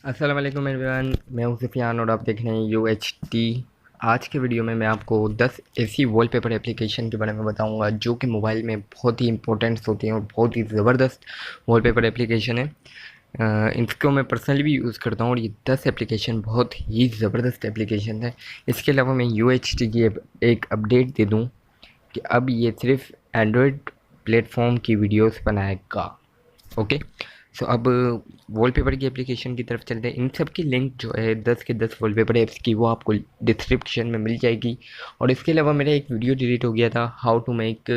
अस्सलाम वालेकुम एवरीवन, मैं हूं सुफियान और आप देख रहे हैं UHT। आज के वीडियो में मैं आपको 10 ऐसी वॉलपेपर एप्लीकेशन के बारे में बताऊंगा जो कि मोबाइल में बहुत ही इंपॉर्टेंट्स होती हैं और बहुत ही ज़बरदस्त वॉलपेपर एप्लीकेशन है। इनको मैं पर्सनली भी यूज़ करता हूँ और ये 10 एप्लीकेशन बहुत ही ज़बरदस्त एप्लीकेशन है। इसके अलावा मैं UHT की एक अपडेट दे दूँ कि अब ये सिर्फ एंड्रॉयड प्लेटफॉर्म की वीडियोस बनाएगा। ओके, सो अब वॉलपेपर की एप्लीकेशन की तरफ चलते हैं। इन सब की लिंक जो है 10 के 10 वॉलपेपर ऐप्स की वो आपको डिस्क्रिप्शन में मिल जाएगी। और इसके अलावा मेरा एक वीडियो डिलीट हो गया था, how to make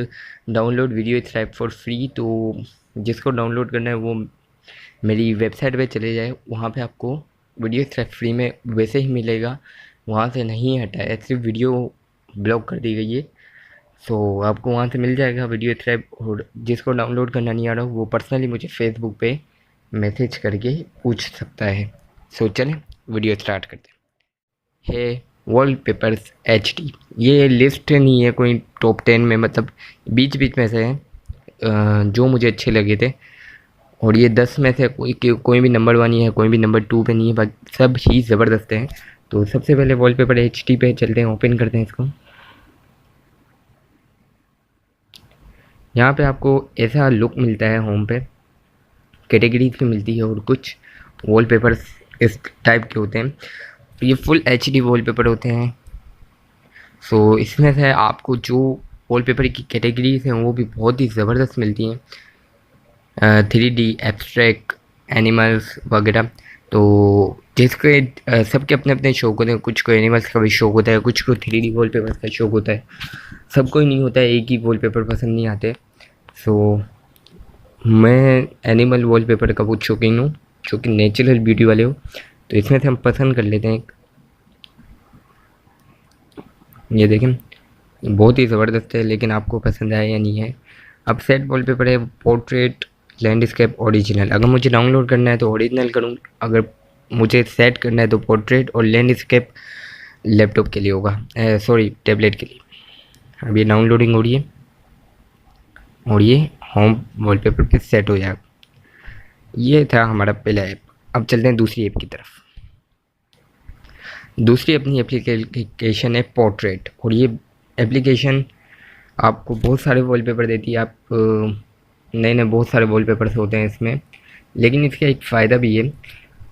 download video strap for free. तो जिसको डाउनलोड करना है वो मेरी वेबसाइट पे चले जाए, वहाँ पे आपको वीडियो स्ट्रैप फ्री में वैसे ही मिलेगा, वहाँ से नहीं हटा है, सिर्फ वीडियो ब्लॉक कर दी गई है। सो आपको वहाँ से मिल जाएगा वीडियो स्ट्रैप। और जिसको डाउनलोड करना नहीं आ रहा वो पर्सनली मुझे फेसबुक पे मैसेज करके पूछ सकता है। सो चलें वीडियो स्टार्ट करते हैं। वॉलपेपर्स HD, ये लिस्ट नहीं है कोई टॉप 10 में, मतलब बीच बीच में से है जो मुझे अच्छे लगे थे। और ये 10 में से कोई भी नंबर 1 है, कोई भी नंबर 2 पे नहीं है, बाकी सब ही ज़बरदस्त हैं। तो सबसे पहले वॉलपेपर HD पे चलते हैं, ओपन करते हैं इसको। यहाँ पे आपको ऐसा लुक मिलता है, होम पे कैटेगरीज भी मिलती है और कुछ वॉलपेपर्स इस टाइप के होते हैं। ये फुल HD वॉलपेपर होते हैं। सो इसमें से आपको जो वॉलपेपर की कैटेगरीज हैं वो भी बहुत ही ज़बरदस्त मिलती हैं, 3D एब्स्ट्रैक्ट, एनिमल्स वगैरह। तो जिसके सबके अपने अपने शौक होते हैं, कुछ को एनिमल्स का भी शौक होता है, कुछ को 3D वॉलपेपर का शौक होता है, सबको ही नहीं होता है, एक ही वॉलपेपर पसंद नहीं आते। सो मैं एनिमल वॉलपेपर का बहुत शौकीन हूँ, जो कि नेचुरल ब्यूटी वाले हो। तो इसमें से हम पसंद कर लेते हैं। ये देखें, बहुत ही ज़बरदस्त है, लेकिन आपको पसंद आया या नहीं है। अब सेट वॉलपेपर है पोर्ट्रेट, लैंडस्केप, ओरिजिनल। अगर मुझे डाउनलोड करना है तो ओरिजिनल करूँ, अगर मुझे सेट करना है तो पोर्ट्रेट, और लैंडस्केप लैपटॉप के लिए होगा, सॉरी टैबलेट के लिए। अब ये डाउनलोडिंग हो रही है और ये होम वॉलपेपर पे सेट हो जाएगा। ये था हमारा पहला ऐप। अब चलते हैं दूसरी ऐप की तरफ। दूसरी अपनी एप्लीकेशन है पोर्ट्रेट, और ये एप्लीकेशन आपको बहुत सारे वॉलपेपर देती है। आप नए नए बहुत सारे वॉलपेपर्स होते हैं इसमें, लेकिन इसका एक फ़ायदा भी है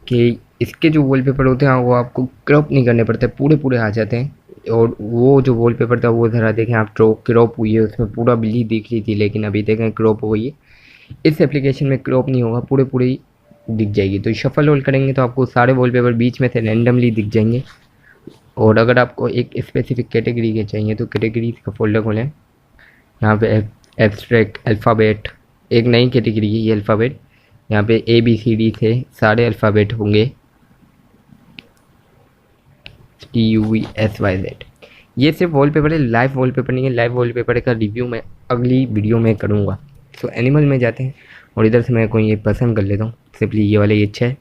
कि इसके जो वॉलपेपर होते हैं वो आपको क्रॉप नहीं करने पड़ते, पूरे पूरे आ जाते हैं। और वो जो वॉलपेपर था वो ज़रा देखें आप, क्रॉप हुई है, उसमें पूरा बिल्ली दिख रही थी, लेकिन अभी देखें क्रॉप हो गई है। इस एप्लीकेशन में क्रॉप नहीं होगा, पूरे पूरे ही दिख जाएगी। तो शफल होल्ड करेंगे तो आपको सारे वॉलपेपर बीच में से रैंडमली दिख जाएंगे। और अगर आपको एक स्पेसिफिक कैटेगरी के चाहिए तो कैटेगरी का फोल्डर खोलें। यहाँ पे एब्स्ट्रैक्ट, अल्फ़ाबेट, एक नई कैटेगरी है ये अल्फ़ाबेट। यहाँ पे ABCD से सारे अल्फ़ाबेट होंगे, TUVSYZ। ये सिर्फ वॉलपेपर है, लाइव वॉलपेपर नहीं है। लाइव वॉलपेपर का रिव्यू मैं अगली वीडियो में करूँगा। सो एनिमल में जाते हैं और इधर से मैं कोई ये पसंद कर लेता हूँ, सिंपली ये वाला, ये अच्छा है।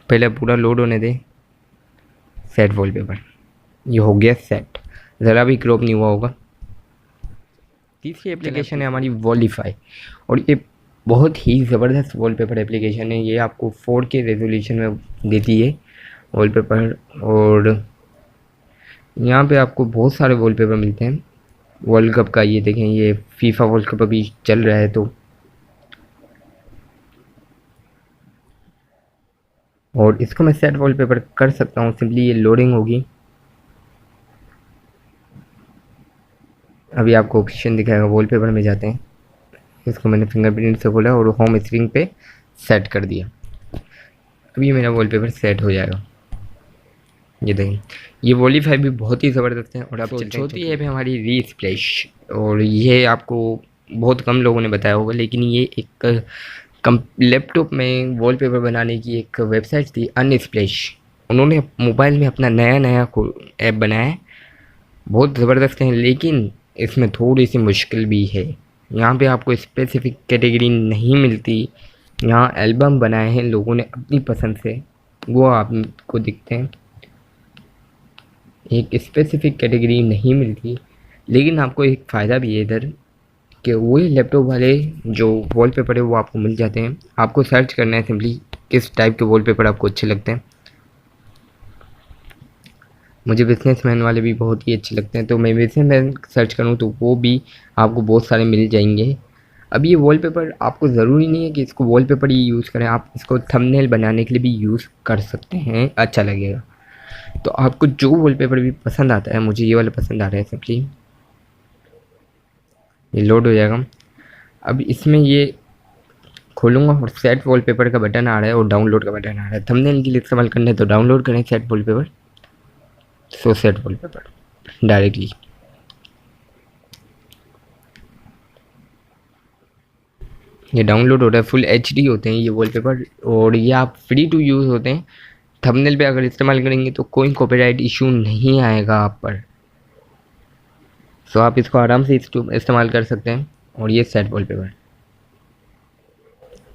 पहले पूरा लोड होने दे। सेट वॉलपेपर, ये हो गया सेट, ज़रा भी क्रॉप नहीं हुआ होगा। तीसरी एप्लीकेशन है हमारी वॉलिफाई, और ये बहुत ही ज़बरदस्त वॉलपेपर एप्लीकेशन है। ये आपको 4K रेजोल्यूशन में देती है वॉलपेपर। और यहाँ पे आपको बहुत सारे वॉलपेपर मिलते हैं। वर्ल्ड कप का ये देखें, ये फीफा वर्ल्ड कप अभी चल रहा है, तो और इसको मैं सेट वॉलपेपर कर सकता हूँ। सिंपली ये लोडिंग होगी, अभी आपको ऑप्शन दिखाएगा। वॉलपेपर में जाते हैं, इसको मैंने फिंगरप्रिंट से खोला और होम स्क्रीन पे सेट कर दिया। अभी मेरा वॉलपेपर सेट हो जाएगा। ये देखें, ये वॉलीफाई भी बहुत ही ज़बरदस्त है। और अब चौथी ऐप है हमारी री स्प्लैश, और ये आपको बहुत कम लोगों ने बताया होगा, लेकिन ये एक लैपटॉप में वॉलपेपर बनाने की एक वेबसाइट थी, अनस्प्लैश। उन्होंने मोबाइल में अपना नया नया ऐप बनाया है, बहुत ज़बरदस्त है, लेकिन इसमें थोड़ी सी मुश्किल भी है। यहाँ पे आपको स्पेसिफिक कैटेगरी नहीं मिलती। यहाँ एल्बम बनाए हैं लोगों ने अपनी पसंद से, वो आपको दिखते हैं। एक स्पेसिफिक कैटेगरी नहीं मिलती, लेकिन आपको एक फ़ायदा भी है इधर कि वही लैपटॉप वाले जो वॉलपेपर है वो आपको मिल जाते हैं। आपको सर्च करना है सिंपली किस टाइप के वॉलपेपर आपको अच्छे लगते हैं। मुझे बिजनेसमैन वाले भी बहुत ही अच्छे लगते हैं, तो मैं बिजनेसमैन सर्च करूँ तो वो भी आपको बहुत सारे मिल जाएंगे। अब ये वॉलपेपर आपको ज़रूरी नहीं है कि इसको वॉलपेपर ही यूज़ करें, आप इसको थंबनेल बनाने के लिए भी यूज़ कर सकते हैं, अच्छा लगेगा। तो आपको जो वॉलपेपर भी पसंद आता है, मुझे ये वाला पसंद आ रहा है सिंपली, ये लोड हो जाएगा। अब इसमें ये खोलूँगा और सेट वॉलपेपर का बटन आ रहा है और डाउनलोड का बटन आ रहा है। थंबनेल के लिए इस्तेमाल करना है तो डाउनलोड करें सेट वॉलपेपर, सो सेट वॉलपेपर डायरेक्टली। ये डाउनलोड हो रहा है, फुल एचडी होते हैं ये वॉलपेपर और ये आप फ्री टू यूज़ होते हैं। थंबनेल पे अगर इस्तेमाल करेंगे तो कोई कॉपीराइट इशू नहीं आएगा आप पर, सो आप इसको आराम से इस्तेमाल कर सकते हैं। और ये सेट वॉलपेपर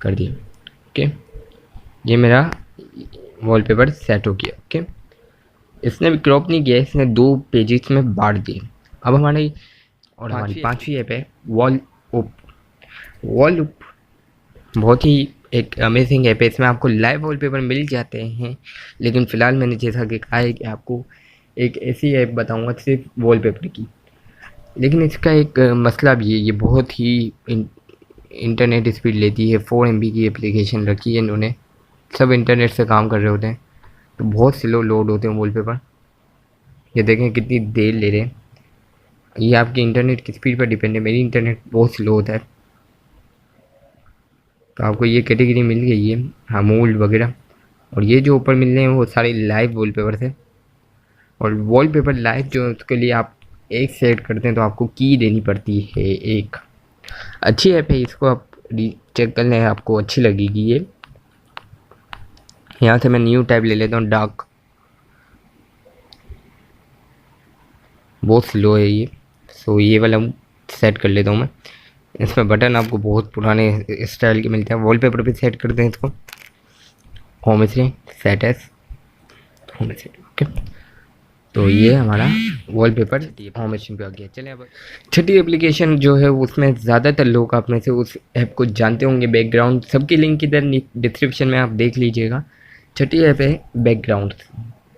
कर दिया। ओके, ये मेरा वॉलपेपर सेट हो गया। ओके, इसने भी क्रॉप नहीं किया, इसने 2 पेजेस में बांट दिए। अब हमारी पांचवी ऐप है वॉल उप। वॉल उप बहुत ही एक अमेजिंग ऐप है, इसमें आपको लाइव वॉलपेपर मिल जाते हैं। लेकिन फ़िलहाल मैंने जैसा कि कहा है कि आपको एक ऐसी ऐप बताऊंगा सिर्फ वॉलपेपर की, लेकिन इसका एक मसला भी है, ये बहुत ही इंटरनेट स्पीड लेती है। 4 MB की एप्लीकेशन रखी है इन्होंने, सब इंटरनेट से काम कर रहे होते हैं, तो बहुत स्लो लोड होते हैं वॉलपेपर। ये देखें कितनी देर ले रहे हैं, ये आपकी इंटरनेट की स्पीड पर डिपेंड है। मेरी इंटरनेट बहुत स्लो होता है। तो आपको ये कैटेगरी मिल गई है, हाँ, मोल्ड वगैरह। और ये जो ऊपर मिल रहे हैं वो सारे लाइव वॉलपेपर थे। और वॉलपेपर लाइव जो है उसके लिए आप एक सेट करते हैं तो आपको की देनी पड़ती है एक। अच्छी ऐप है, इसको आप चेक कर लें, आपको अच्छी लगेगी ये। यहाँ से मैं न्यू टैब ले लेता हूँ, डार्क, बहुत स्लो है ये, सो ये वाला सेट कर लेता हूँ मैं। इसमें बटन आपको बहुत पुराने स्टाइल के मिलते हैं। वॉलपेपर पे सेट करते हैं इसको, होम से सेट एस होम से। ओके, तो ये हमारा वॉलपेपर होम स्क्रीन पे आ गया। चलिए अब छठी एप्लीकेशन जो है उसमें ज़्यादातर लोग आप में से उस ऐप को जानते होंगे, बैकग्राउंड। सबकी लिंक इधर डिस्क्रिप्शन में आप देख लीजिएगा। छठी ऐप है बैकग्राउंड,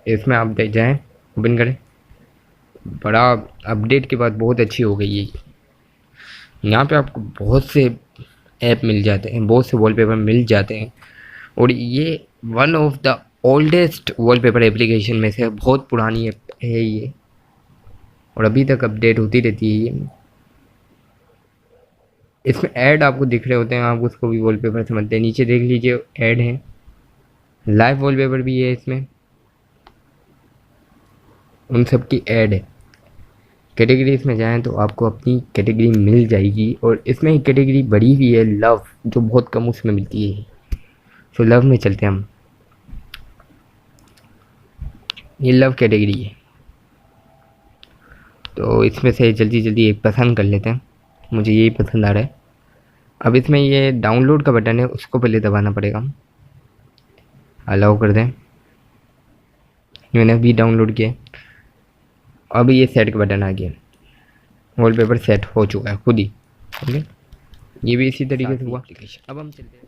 इसमें आप जाएँ, ओपन करें। बड़ा अपडेट के बाद बहुत अच्छी हो गई है। यहाँ पे आपको बहुत से ऐप मिल जाते हैं, बहुत से वॉलपेपर मिल जाते हैं। और ये one of the oldest wallpaper application में से बहुत पुरानी ऐप है ये, और अभी तक अपडेट होती रहती है ये। इसमें ऐड आपको दिख रहे होते हैं, आप उसको भी वॉलपेपर समझते हैं। नीचे देख लीजिए ऐड है, लाइव वॉलपेपर भी है इसमें, उन सब की ऐड है। कैटेगरीज में जाएं तो आपको अपनी कैटेगरी मिल जाएगी। और इसमें एक कैटेगरी बड़ी हुई है लव, जो बहुत कम उसमें मिलती है। तो लव में चलते हैं हम, ये लव कैटेगरी है। तो इसमें से जल्दी जल्दी एक पसंद कर लेते हैं, मुझे यही पसंद आ रहा है। अब इसमें ये डाउनलोड का बटन है, उसको पहले दबाना पड़ेगा। अलाउ कर दें, मैंने अभी डाउनलोड किया। अब ये सेट का बटन आ गया, वॉलपेपर सेट हो चुका है खुद ही। ओके, ये भी इसी तरीके से हुआ। अब हम चलते हैं,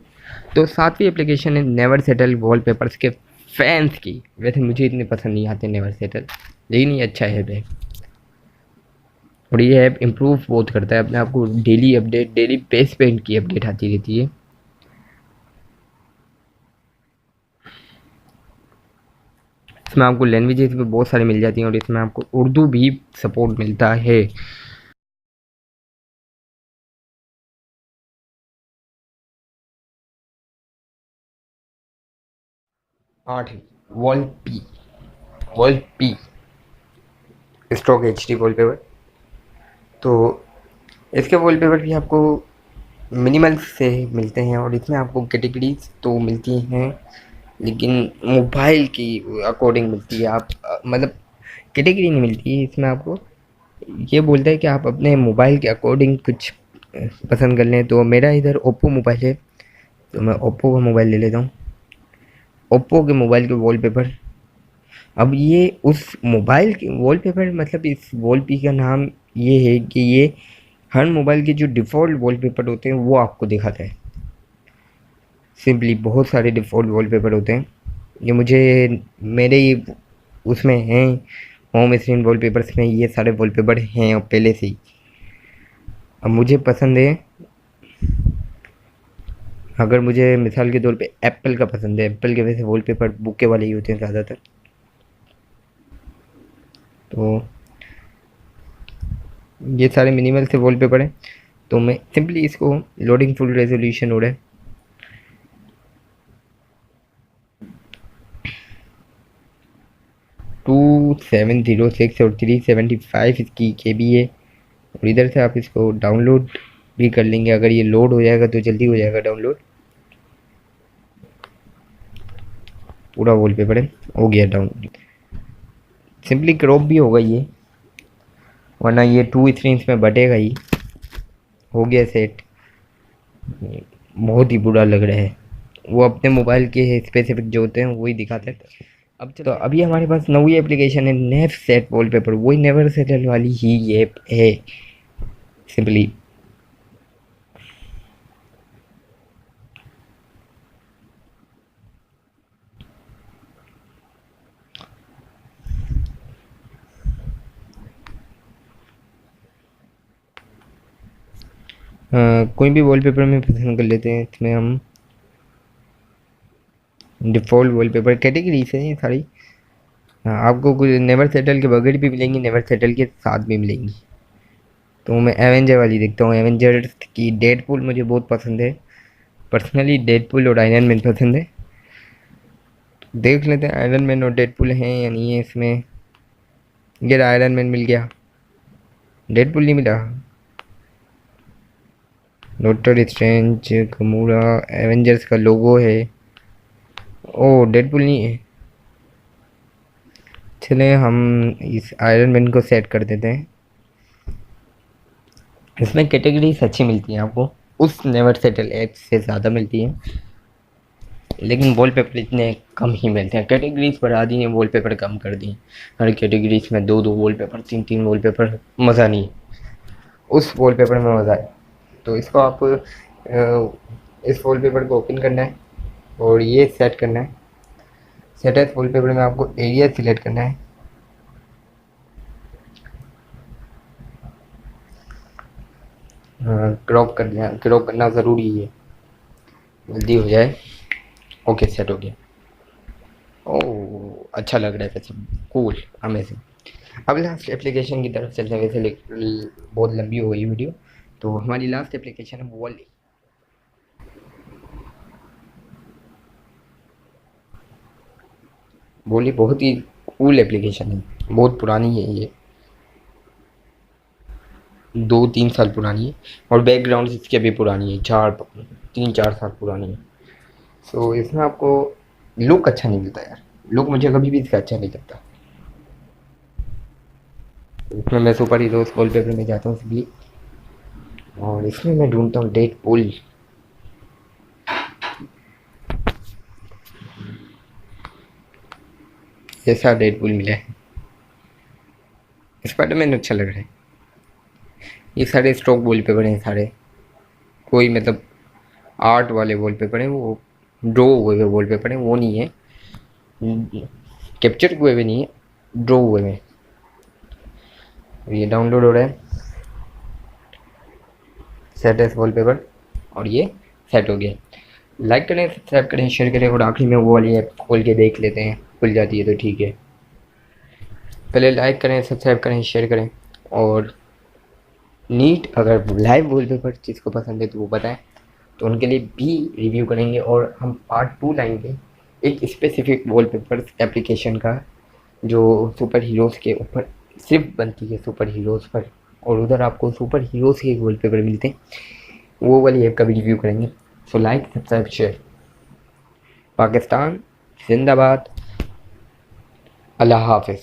तो 7वीं एप्लीकेशन है नेवर सेटल वॉलपेपर्स के फैंस की। वैसे मुझे इतने पसंद नहीं आते नेवर सेटल, लेकिन ये अच्छा है। और ये ऐप इम्प्रूव बहुत करता है अपने आप को, डेली अपडेट, डेली बेस पे इनकी अपडेट आती रहती है। इसमें आपको लैंग्वेजेस भी बहुत सारी मिल जाती हैं और इसमें आपको उर्दू भी सपोर्ट मिलता है। आठ, wall P stock HD wallpaper. तो इसके वॉलपेपर भी आपको मिनिमल से मिलते हैं और इसमें आपको कैटेगरीज तो मिलती हैं, लेकिन मोबाइल की अकॉर्डिंग मिलती है। आप मतलब कैटेगरी नहीं मिलती है इसमें आपको। ये बोलता है कि आप अपने मोबाइल के अकॉर्डिंग कुछ पसंद कर लें। तो मेरा इधर ओप्पो मोबाइल है, तो मैं ओप्पो का मोबाइल ले लेता हूँ। ओप्पो के मोबाइल के वॉलपेपर, अब ये उस मोबाइल के वॉलपेपर, मतलब इस वॉलपी का नाम ये है कि ये हर मोबाइल के जो डिफ़ॉल्ट वॉलपेपर होते हैं वो आपको दिखाता है। सिंपली बहुत सारे डिफ़ॉल्ट वॉलपेपर होते हैं। ये मुझे मेरे ही उसमें हैं, होम स्क्रीन वॉलपेपर्स में ये सारे वॉलपेपर हैं और पहले से ही। अब मुझे पसंद है, अगर मुझे मिसाल के तौर पे एप्पल का पसंद है, एप्पल के वैसे वॉलपेपर बुके वाले ही होते हैं ज़्यादातर। तो ये सारे मिनिमल से वॉलपेपर हैं। तो मैं सिंपली इसको लोडिंग फुल रेजोल्यूशन हो रहा है, 2706 और 375 इसकी KB है। और इधर से आप इसको डाउनलोड भी कर लेंगे। अगर ये लोड हो जाएगा तो जल्दी हो जाएगा डाउनलोड। पूरा वॉलपेपर है, हो गया डाउनलोड। सिंपली क्रॉप भी होगा ये, वरना ये 2 स्क्रीन्स में बटेगा ही। हो गया सेट। बहुत ही बुरा लग रहा है, वो अपने मोबाइल के स्पेसिफिक जो होते हैं वही दिखाते हैं। अब चलो, अभी हमारे पास नई एप्लीकेशन है नेव सेट वॉलपेपर, वही नेवर सेटल वाली ही ऐप है सिंपली। कोई भी वॉलपेपर में पसंद कर लेते हैं। इसमें हम डिफ़ॉल्ट वॉलपेपर कैटेगरी से ये सारी आपको कुछ नेवर सेटल के बगैर भी मिलेंगी, नेवर सेटल के साथ भी मिलेंगी। तो मैं एवेंजर वाली देखता हूँ। एवेंजर्स की डेडपूल मुझे बहुत पसंद है पर्सनली। डेडपूल और आयरन मैन पसंद है। देख लेते हैं आयरन मैन और डेडपूल हैं या नहीं है इसमें। ये आयरन मैन मिल गया, डेडपूल नहीं मिला। डॉक्टर स्ट्रेंज, गमूरा, एवेंजर्स का लोगो है। ओ, डेडपूल नहीं है। चले हम इस आयरन मैन को सेट कर देते हैं। इसमें कैटेगरीज अच्छी मिलती हैं आपको, उस नेवर सेटल ऐप से ज़्यादा मिलती हैं, लेकिन वॉलपेपर इतने कम ही मिलते हैं। कैटेगरीज बढ़ा दी हैं, वॉलपेपर कम कर दी। हर कैटेगरीज में 2-2 वॉलपेपर, 3-3 वॉलपेपर, मज़ा नहीं। उस वॉलपेपर में मज़ा है। तो इसको आप इस वॉलपेपर को ओपन करना है और ये सेट करना है। सेट एज वॉलपेपर में आपको एरिया सिलेक्ट करना है। क्रॉप करना ज़रूरी है, जल्दी हो जाए। ओके, सेट हो गया। ओह, अच्छा लग रहा है वैसे, कूल, अमेजिंग। अब लास्ट एप्लीकेशन की तरफ चलते हैं। वैसे बहुत लंबी हो गई वीडियो, तो हमारी लास्ट एप्लीकेशन है वॉली। वॉली बहुत ही कूल एप्लीकेशन है, बहुत पुरानी है ये, 2-3 साल पुरानी है। और बैकग्राउंड इसके भी पुरानी है, 3-4 साल पुरानी है। सो इसमें आपको लुक अच्छा नहीं मिलता यार, लुक मुझे कभी भी इसका अच्छा नहीं लगता। इसमें मैं सुपर हीरोज वॉलपेपर में जाता हूँ सिंपली, और इसमें मैं ढूंढता हूँ डेडपूल। ऐसा डेडपूल मिला है। स्पाइडरमैन अच्छा लग रहा है। ये सारे स्टॉक वॉलपेपर हैं सारे, कोई मतलब आर्ट वाले वॉलपेपर हैं, वो ड्रॉ हुए हुए वॉलपेपर हैं, वो नहीं है, कैप्चर हुए हुए नहीं है, ड्रॉ हुए हुए। ये डाउनलोड हो रहा है, सेट एस वॉलपेपर, और ये सेट हो गया। लाइक करें, सब्सक्राइब करें, शेयर करें, और आखिरी में वो वाली ऐप खोल के देख लेते हैं, खुल जाती है तो ठीक है। पहले लाइक करें, सब्सक्राइब करें, शेयर करें, और नीट अगर लाइव वॉलपेपर जिसको पसंद है तो वो बताएं, तो उनके लिए भी रिव्यू करेंगे। और हम पार्ट 2 लाएंगे एक स्पेसिफिक वॉलपेपर एप्लीकेशन का, जो सुपर हीरोज़ के ऊपर सिर्फ बनती है, सुपर हीरोज़ पर, और उधर आपको सुपर हीरोज़ के वॉलपेपर मिलते हैं। वो वाली ऐप का भी रिव्यू करेंगे। So like, subscribe, share. Pakistan जिंदाबाद। अल्लाह हाफिज़।